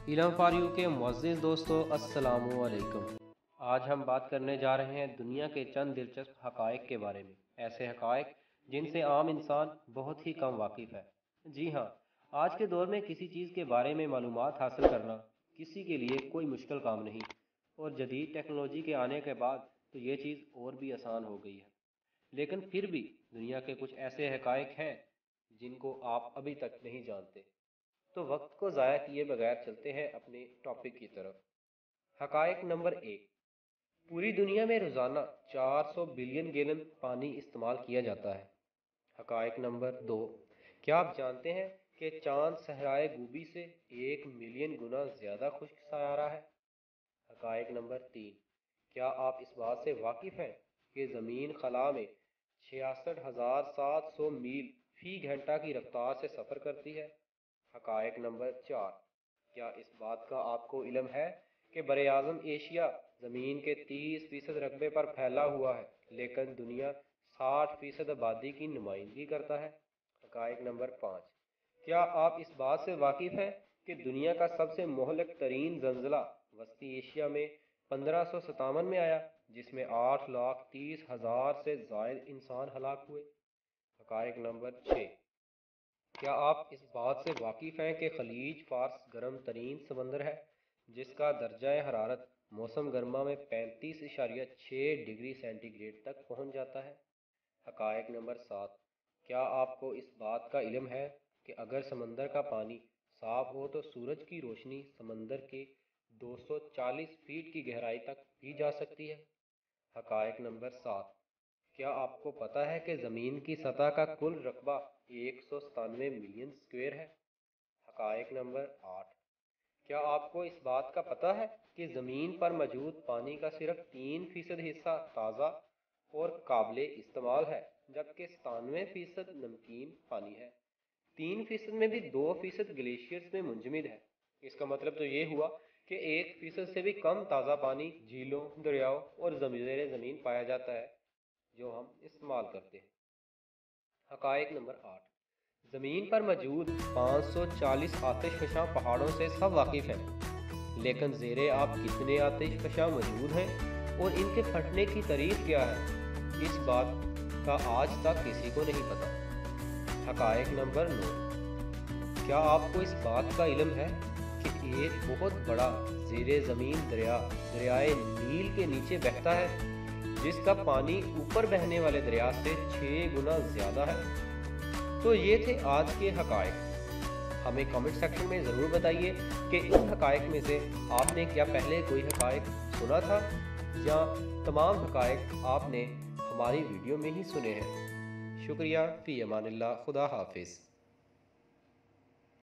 علم for you کے معزز دوستو، السلام علیکم۔ آج ہم بات کرنے جا رہے ہیں دنیا کے چند دلچسپ حقائق کے بارے میں، ایسے حقائق جن سے عام انسان بہت ہی کم واقف ہے۔ جی ہاں، آج کے دور میں کسی چیز کے بارے میں معلومات حاصل کرنا کسی کے لیے کوئی مشکل کام نہیں، اور جدید ٹیکنالوجی کے آنے کے بعد تو یہ چیز اور بھی آسان ہو گئی ہے۔ لیکن پھر بھی دنیا کے کچھ ایسے حقائق ہیں جن کو آپ ابھی تک نہیں جانتے۔ تو وقت کو ضائع کیے بغیر چلتے ہیں اپنے ٹاپک کی طرف۔ حقائق نمبر 1، پوری دنیا میں روزانہ 400 بلین گیلن پانی استعمال کیا جاتا ہے۔ حقائق نمبر 2، کیا آپ جانتے ہیں کہ چاند صحرائے گوبی سے 1 ملین گنا زیادہ خشک سیارہ ہے؟ حقائق نمبر 3، کیا آپ اس بات سے واقف ہیں کہ زمین خلا میں 66,700 میل فی گھنٹہ کی رفتار سے سفر کرتی ہے؟ حقائق نمبر 4، کیا اس بات کا آپ کو علم ہے کہ براعظم ایشیا زمین کے 30% رقبے پر پھیلا ہوا ہے، لیکن دنیا 60% آبادی کی نمائندگی کرتا ہے؟ حقائق نمبر 5، کیا آپ اس بات سے واقف ہیں کہ دنیا کا سب سے مہلک ترین زلزلہ وسطی ایشیا میں 1557 میں آیا، جس میں 8,30,000 سے زائد انسان ہلاک ہوئے؟ حقائق نمبر 6، کیا آپ اس بات سے واقف ہیں کہ خلیج فارس گرم ترین سمندر ہے، جس کا درجہ حرارت موسم گرما میں 35.6 ڈگری سینٹی گریڈ تک پہنچ جاتا ہے؟ حقائق نمبر 7، کیا آپ کو اس بات کا علم ہے کہ اگر سمندر کا پانی صاف ہو تو سورج کی روشنی سمندر کے 240 فیٹ کی گہرائی تک بھی جا سکتی ہے؟ حقائق نمبر 7، کیا آپ کو پتہ ہے کہ زمین کی سطح کا کل رقبہ 197 ملین اسکوائر ہے؟ حقائق نمبر 8، کیا آپ کو اس بات کا پتہ ہے کہ زمین پر موجود پانی کا صرف 3% حصہ تازہ اور قابل استعمال ہے، جبکہ 97% نمکین پانی ہے؟ 3% میں بھی 2% گلیشیئرز میں منجمد ہے۔ اس کا مطلب تو یہ ہوا کہ 1% سے بھی کم تازہ پانی جھیلوں، دریاؤں اور زیر زمین پایا جاتا ہے، جو ہم استعمال کرتے ہیں۔ حقائق نمبر 8، زمین پر موجود 540 آتش فشاں پہاڑوں سے سب واقف ہیں، لیکن زیر آب کتنے آتش فشاں موجود ہیں اور ان کے پھٹنے کی تاریخ کیا ہے، اس بات کا آج تک کسی کو نہیں پتا۔ حقائق نمبر 9، کیا آپ کو اس بات کا علم ہے کہ ایک بہت بڑا زیر زمین دریا دریائے نیل کے نیچے بہتا ہے، جس کا پانی اوپر بہنے والے دریا سے 6 گنا زیادہ ہے؟ تو یہ تھے آج کے حقائق۔ ہمیں کمنٹ سیکشن میں ضرور بتائیے کہ ان حقائق میں سے آپ نے کیا پہلے کوئی حقائق سنا تھا، یا تمام حقائق آپ نے ہماری ویڈیو میں ہی سنے ہیں۔ شکریہ، فی امان اللہ، خدا حافظ۔